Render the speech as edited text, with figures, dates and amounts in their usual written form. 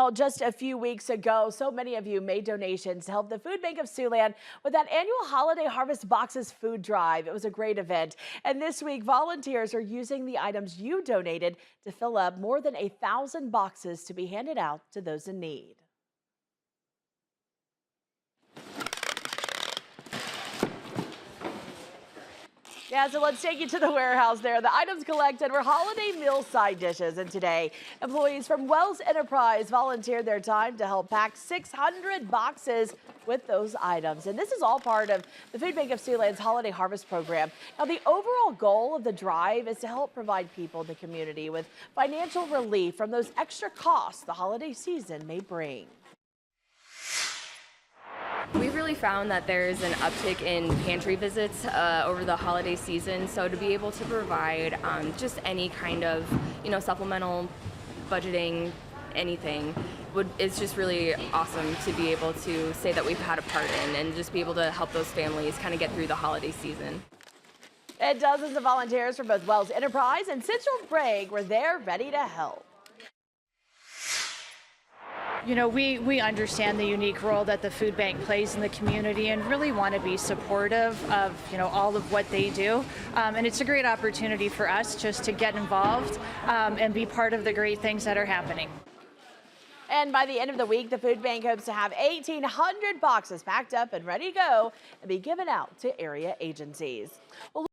Well, just a few weeks ago, so many of you made donations to help the Food Bank of Siouxland with that annual Holiday Harvest Boxes food drive. It was a great event. And this week, volunteers are using the items you donated to fill up more than 1,000 boxes to be handed out to those in need. Yeah, so let's take you to the warehouse there. The items collected were holiday meal side dishes. And today, employees from Wells Enterprise volunteered their time to help pack 600 boxes with those items. And this is all part of the Food Bank of Siouxland's Holiday Harvest Program. Now, the overall goal of the drive is to help provide people in the community with financial relief from those extra costs the holiday season may bring. We've really found that there's an uptick in pantry visits over the holiday season. So to be able to provide just any kind of, supplemental budgeting, anything, it's just really awesome to be able to say that we've had a part in and just be able to help those families kind of get through the holiday season. And dozens of volunteers from both Wells Enterprise and Central Bragg were there ready to help. We understand the unique role that the food bank plays in the community and really want to be supportive of, all of what they do. And it's a great opportunity for us just to get involved and be part of the great things that are happening. And by the end of the week, the food bank hopes to have 1,800 boxes packed up and ready to go and be given out to area agencies. Well,